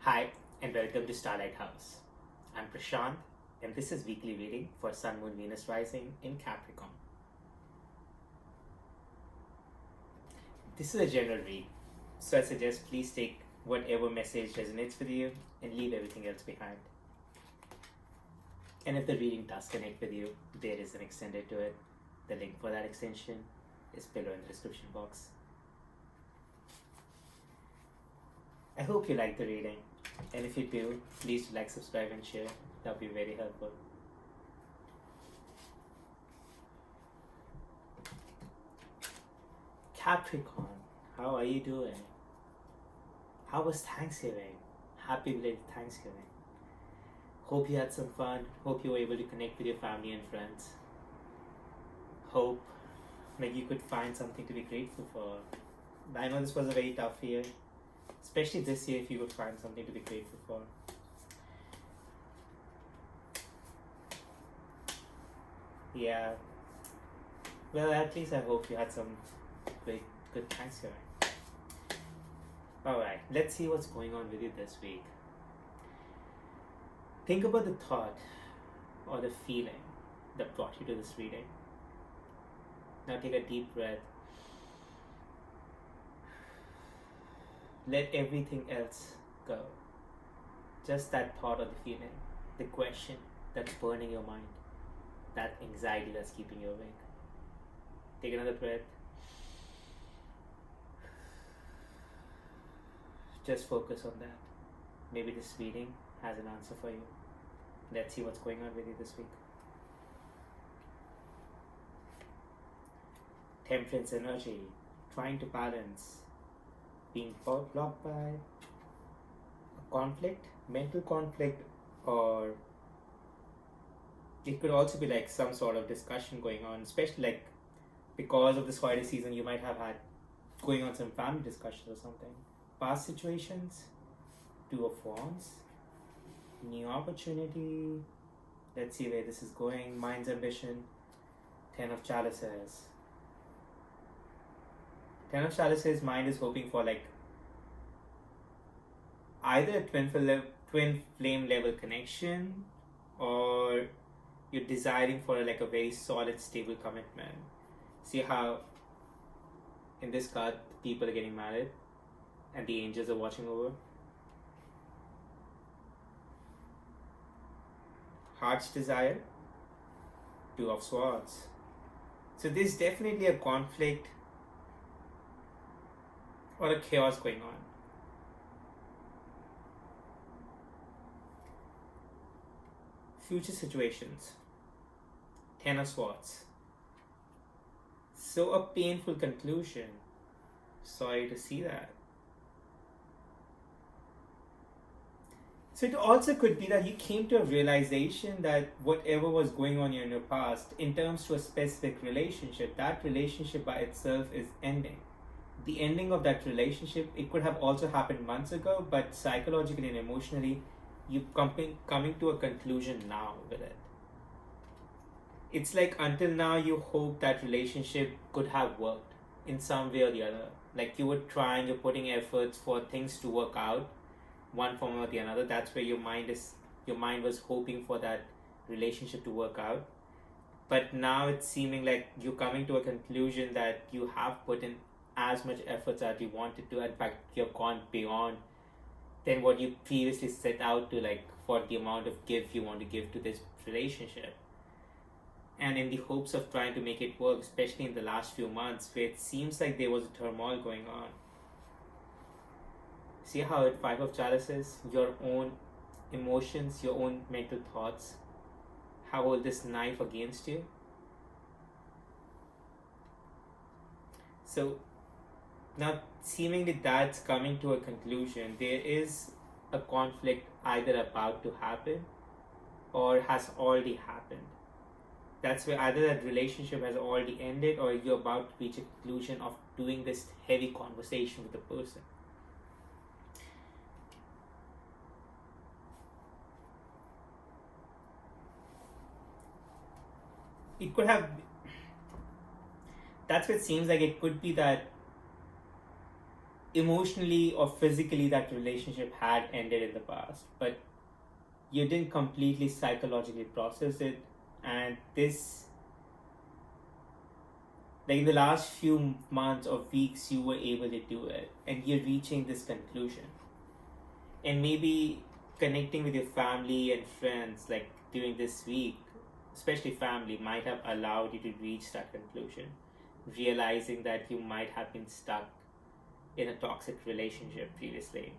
Hi, and welcome to Star Lighthouse. I'm Prashant, and this is weekly reading for Sun, Moon, Venus rising in Capricorn. This is a general read, so I suggest please take whatever message resonates with you and leave everything else behind. And if the reading does connect with you, there is an extended to it. The link for that extension is below in the description box. I hope you like the reading, and if you do, please like, subscribe, and share. That would be very helpful. Capricorn, how are you doing? How was Thanksgiving? Happy belated Thanksgiving. Hope you had some fun. Hope you were able to connect with your family and friends. Hope that you could find something to be grateful for. I know this was a very tough year, especially this year, if you could find something to be grateful for. Yeah. Well, at least I hope you had some great, good Thanksgiving. Alright, let's see what's going on with you this week. Think about the thought or the feeling that brought you to this reading. Now take a deep breath. Let everything else go. Just that thought or the feeling, the question that's burning your mind, that anxiety that's keeping you awake. Take another breath. Just focus on that. Maybe this reading has an answer for you. Let's see what's going on with you this week. Temperance energy, trying to balance, being blocked by a conflict, mental conflict, or it could also be like some sort of discussion going on, especially like because of this holiday season, you might have had going on some family discussions or something. Past situations, Two of Wands, new opportunity. Let's see where this is going. Mind's ambition, Ten of Chalices. Ten of Chalices, mind is hoping for like either a twin flame level connection, or you're desiring for like a very solid, stable commitment. See how in this card people are getting married and the angels are watching over. Heart's desire, Two of Swords. So there's definitely a conflict or a chaos going on. Future situations, Ten of Swords. So a painful conclusion. Sorry to see that. So it also could be that you came to a realization that whatever was going on in your past, in terms to a specific relationship, that relationship by itself is ending. The ending of that relationship, it could have also happened months ago, but psychologically and emotionally, you coming to a conclusion now with it. It's like until now you hope that relationship could have worked in some way or the other. Like you were trying, you're putting efforts for things to work out, one form or the another. That's where your mind was hoping for that relationship to work out. But now it's seeming like you're coming to a conclusion that you have put in as much efforts as you wanted to. In fact, you've gone beyond than what you previously set out to, like for the amount of give you want to give to this relationship. And in the hopes of trying to make it work, especially in the last few months where it seems like there was a turmoil going on. See how it Five of Chalices, your own emotions, your own mental thoughts, how hold this knife against you. So now seemingly that's coming to a conclusion. There is a conflict either about to happen or has already happened. That's where either that relationship has already ended or you're about to reach a conclusion of doing this heavy conversation with the person. It could have, that's what it seems like. It could be that emotionally or physically that relationship had ended in the past, but you didn't completely psychologically process it. And this, like in the last few months or weeks, you were able to do it, and you're reaching this conclusion. And maybe connecting with your family and friends, like during this week, especially family, might have allowed you to reach that conclusion, realizing that you might have been stuck in a toxic relationship previously.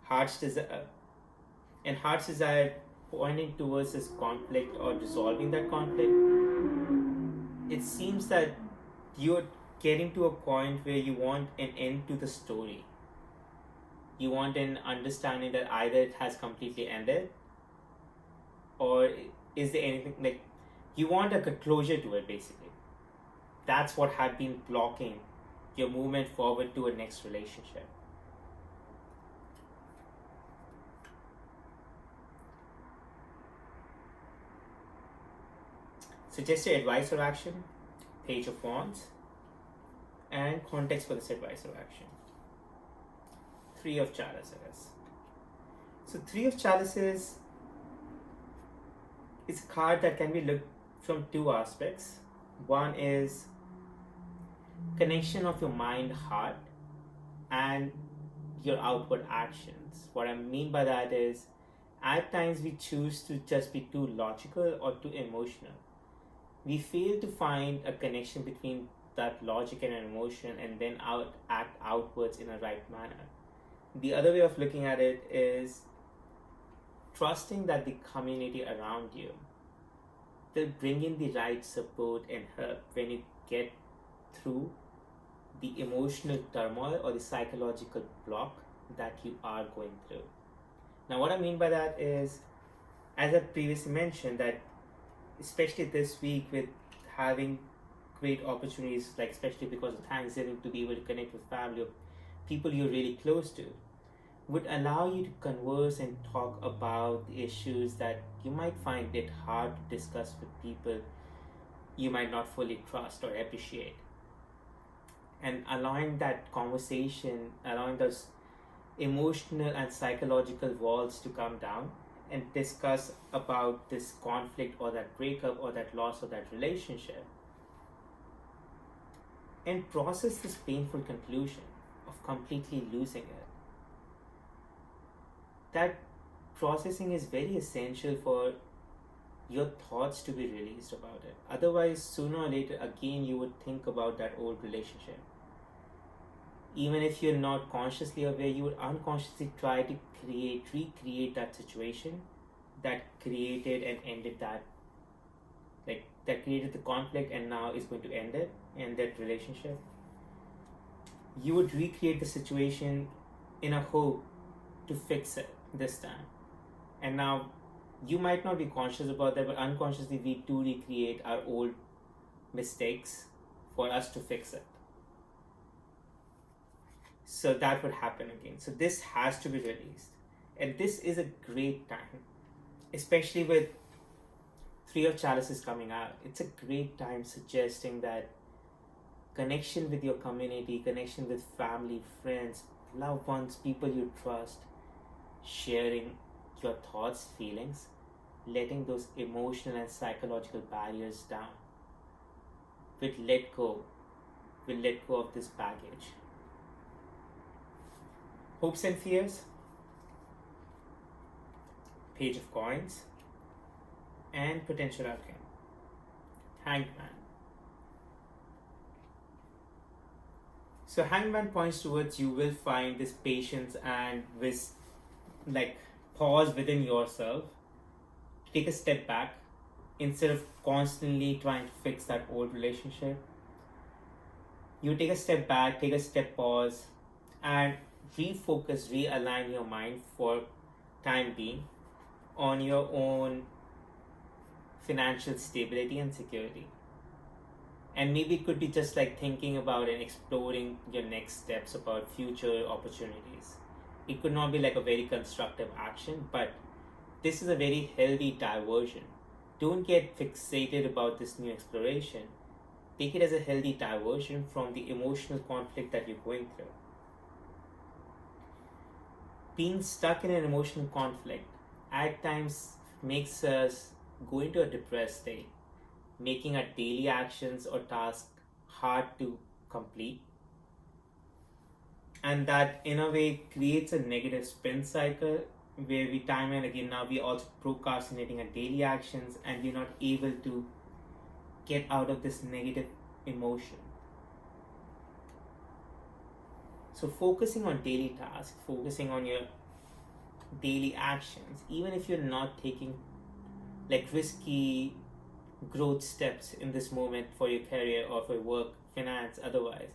Heart's desire and heart's desire pointing towards this conflict or resolving that conflict. It seems that you're getting to a point where you want an end to the story. You want an understanding that either it has completely ended, or is there anything, like, you want a closure to it basically. That's what had been blocking your movement forward to a next relationship. Suggest your advice or action, Page of Wands, and context for this advice or action. Three of Chalices. So Three of Chalices is a card that can be looked from two aspects. One is connection of your mind, heart, and your outward actions. What I mean by that is, at times we choose to just be too logical or too emotional. We fail to find a connection between that logic and emotion, and then act outwards in a right manner. The other way of looking at it is trusting that the community around you will bring in the right support and help when you get through the emotional turmoil or the psychological block that you are going through. Now, what I mean by that is, as I previously mentioned, that especially this week with having great opportunities, like especially because of Thanksgiving, to be able to connect with family or people you're really close to, would allow you to converse and talk about the issues that you might find it hard to discuss with people you might not fully trust or appreciate. And allowing that conversation, allowing those emotional and psychological walls to come down and discuss about this conflict or that breakup or that loss of that relationship, and process this painful conclusion of completely losing it. That processing is very essential for your thoughts to be released about it. Otherwise, sooner or later, again, you would think about that old relationship. Even if you're not consciously aware, you would unconsciously try to recreate that situation that created and ended that, like, that created the conflict and now is going to end that relationship. You would recreate the situation in a hope to fix it this time. And now you might not be conscious about that, but unconsciously we do recreate our old mistakes for us to fix it. So that would happen again. So this has to be released. And this is a great time, especially with Three of Chalices coming out. It's a great time suggesting that connection with your community, connection with family, friends, loved ones, people you trust, sharing your thoughts, feelings, letting those emotional and psychological barriers down. We'll let go of this baggage. Hopes and fears, Page of Coins, and potential outcome, Hanged Man. So Hanged Man points towards you will find this patience and this, like, pause within yourself, take a step back instead of constantly trying to fix that old relationship. You take a step back, take a step pause, and refocus, realign your mind for time being on your own financial stability and security. And maybe it could be just like thinking about and exploring your next steps about future opportunities. It could not be like a very constructive action, but this is a very healthy diversion. Don't get fixated about this new exploration. Take it as a healthy diversion from the emotional conflict that you're going through. Being stuck in an emotional conflict at times makes us go into a depressed state, making our daily actions or tasks hard to complete. And that in a way creates a negative spin cycle where we time and again now we're also procrastinating our daily actions and we're not able to get out of this negative emotion. So focusing on daily tasks, focusing on your daily actions, even if you're not taking like risky growth steps in this moment for your career or for work, finance, otherwise,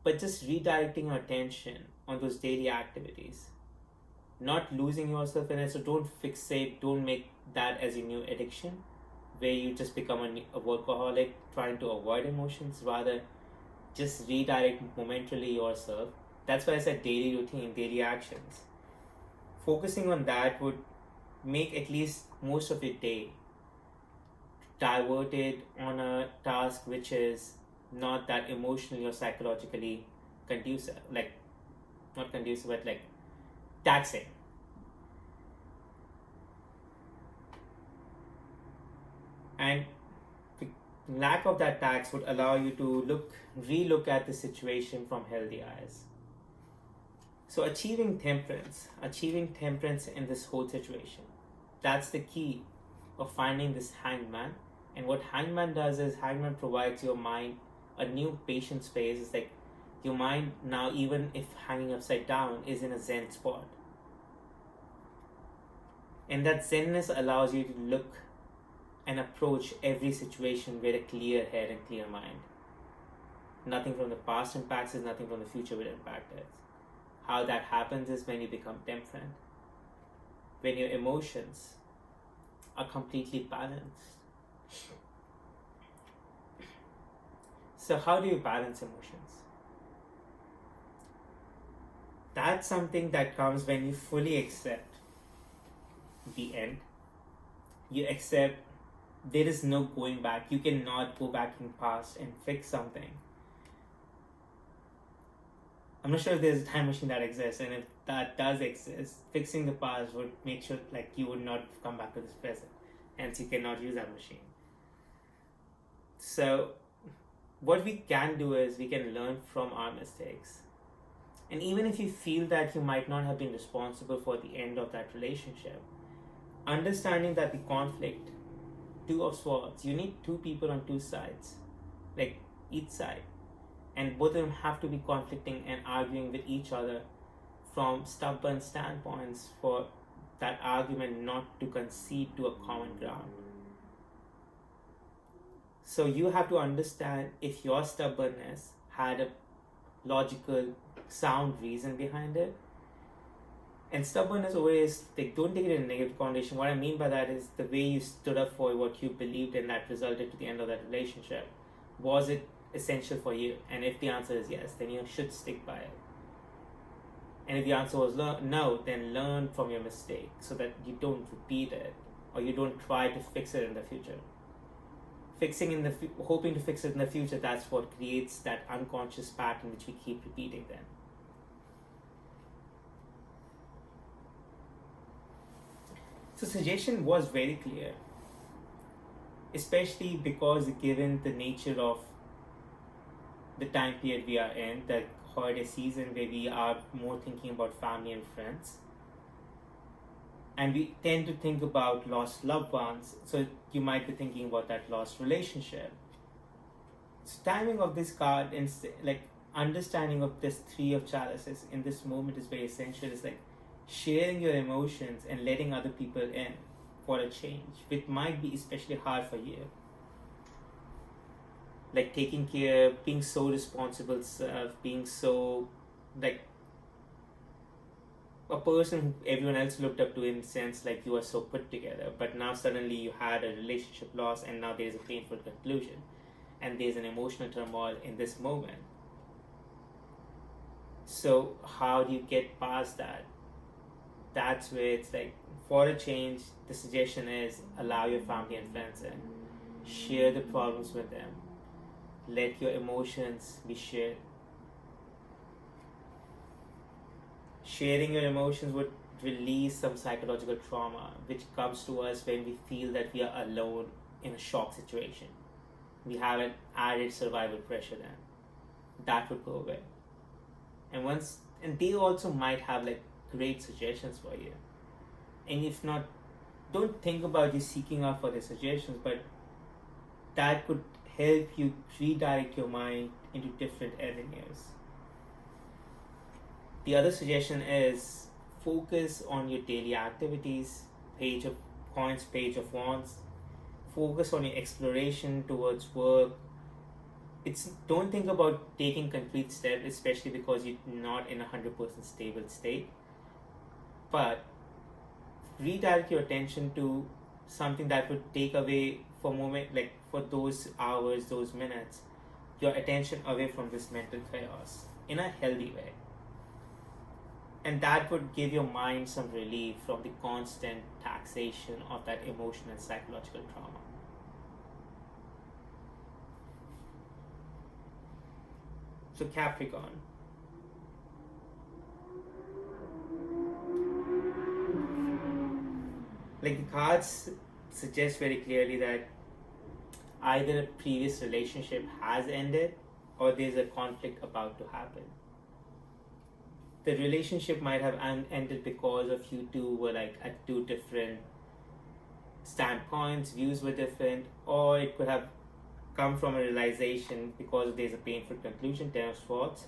but just redirecting your attention on those daily activities, not losing yourself in it. So don't fixate, don't make that as your new addiction where you just become a workaholic trying to avoid emotions. Rather, just redirect momentarily yourself. That's why I said daily routine, daily actions. Focusing on that would make at least most of your day diverted on a task which is not that emotionally or psychologically conducive, like not conducive but like taxing. And the lack of that tax would allow you to relook at the situation from healthy eyes. So achieving temperance in this whole situation, that's the key of finding this hangman. And what hangman does is hangman provides your mind a new patient space. It's like your mind now, even if hanging upside down, is in a zen spot. And that zenness allows you to look and approach every situation with a clear head and clear mind. Nothing from the past impacts us, nothing from the future will impact us. How that happens is when you become temperate, when your emotions are completely balanced. So how do you balance emotions? That's something that comes when you fully accept the end. You accept there is no going back. You cannot go back in the past and fix something. I'm not sure if there's a time machine that exists, and if that does exist, fixing the past would make sure like you would not come back to this present. Hence, you cannot use that machine. So, what we can do is we can learn from our mistakes. And even if you feel that you might not have been responsible for the end of that relationship, understanding that the conflict, two of swords, you need two people on two sides, like each side. And both of them have to be conflicting and arguing with each other from stubborn standpoints for that argument not to concede to a common ground. So you have to understand if your stubbornness had a logical, sound reason behind it. And stubbornness always, like, don't take it in a negative connotation. What I mean by that is the way you stood up for what you believed in that resulted to the end of that relationship. Was it essential for you? And if the answer is yes, then you should stick by it. And if the answer was no, then learn from your mistake so that you don't repeat it or you don't try to fix it in the future. Hoping to fix it in the future, that's what creates that unconscious pattern which we keep repeating then. So suggestion was very clear, especially because given the nature of the time period we are in, the holiday season where we are more thinking about family and friends. And we tend to think about lost loved ones, so you might be thinking about that lost relationship. So timing of this card and like understanding of this three of chalices in this moment is very essential. It's like sharing your emotions and letting other people in for a change, which might be especially hard for you. Like taking care, being so responsible self, being so like a person who everyone else looked up to in the sense like you are so put together, but now suddenly you had a relationship loss and now there's a painful conclusion and there's an emotional turmoil in this moment. So how do you get past that? That's where it's like, for a change, the suggestion is allow your family and friends in. Share the problems with them. Let your emotions be shared. Sharing your emotions would release some psychological trauma which comes to us when we feel that we are alone in a shock situation. We have an added survival pressure then. That would go away. And they also might have like great suggestions for you. And if not, don't think about you seeking out for the suggestions, but that could help you redirect your mind into different avenues. The other suggestion is focus on your daily activities, page of coins, page of wands. Focus on your exploration towards work. Don't think about taking concrete steps, especially because you're not in a 100% stable state. But redirect your attention to something that would take away for a moment, like for those hours, those minutes, your attention away from this mental chaos in a healthy way. And that would give your mind some relief from the constant taxation of that emotional and psychological trauma. So Capricorn, like the cards suggest very clearly that either a previous relationship has ended or there's a conflict about to happen. The relationship might have ended because of you two were like at two different standpoints, views were different, or it could have come from a realization because there's a painful conclusion, Ten of Swords,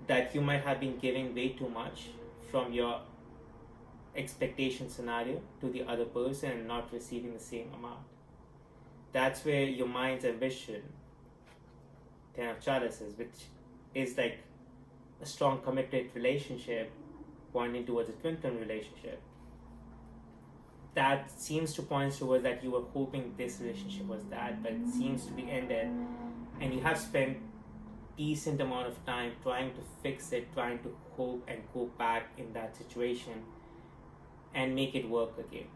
that you might have been giving way too much from your expectation scenario to the other person and not receiving the same amount. That's where your mind's ambition, Ten of Chalices, which is like a strong committed relationship pointing towards a twin flame relationship, that seems to point towards that you were hoping this relationship was that, but it seems to be ended, and you have spent decent amount of time trying to fix it, trying to hope and go back in that situation and make it work again.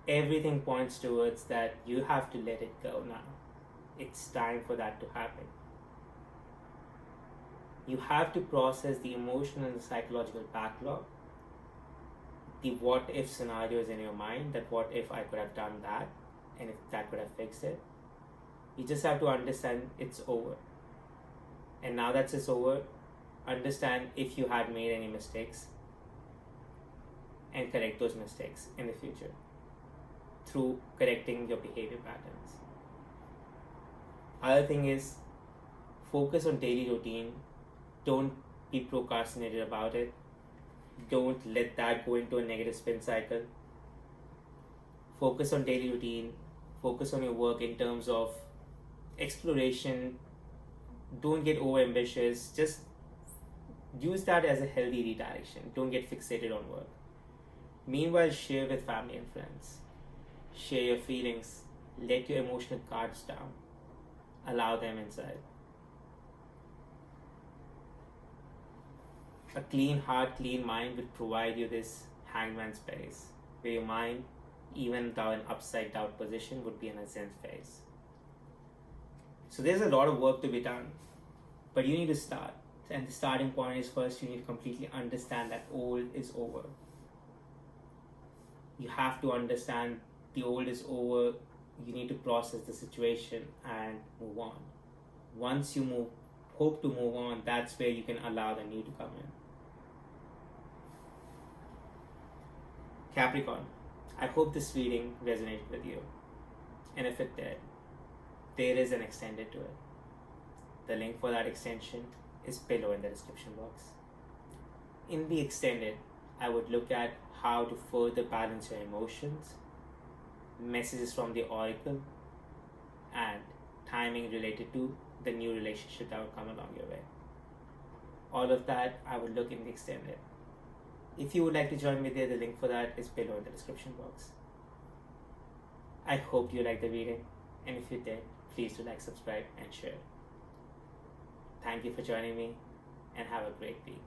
Everything points towards that you have to let it go now. It's time for that to happen. You have to process the emotional and the psychological backlog, the what if scenarios in your mind, that what if I could have done that and if that could have fixed it. You just have to understand it's over. And now that it's over, understand if you had made any mistakes and correct those mistakes in the future through correcting your behavior patterns. Other thing is, focus on daily routine. Don't be procrastinated about it. Don't let that go into a negative spin cycle. Focus on daily routine. Focus on your work in terms of exploration. Don't get over ambitious. Just use that as a healthy redirection. Don't get fixated on work. Meanwhile, share with family and friends. Share your feelings. Let your emotional cards down. Allow them inside. A clean heart, clean mind will provide you this hangman space where your mind, even though in upside down position, would be in a Zen phase. So there's a lot of work to be done, but you need to start. And the starting point is, first you need to completely understand that old is over. You have to understand the old is over. You need to process the situation and move on. Once you hope to move on, that's where you can allow the new to come in. Capricorn, I hope this reading resonated with you. And if it did, there is an extended to it. The link for that extension is below in the description box. In the extended, I would look at how to further balance your emotions, messages from the oracle, and timing related to the new relationship that will come along your way. All of that I would look in the extended. If you would like to join me there, the link for that is below in the description box. I hope you liked the reading, and if you did, please do like, subscribe, and share. Thank you for joining me, and have a great week.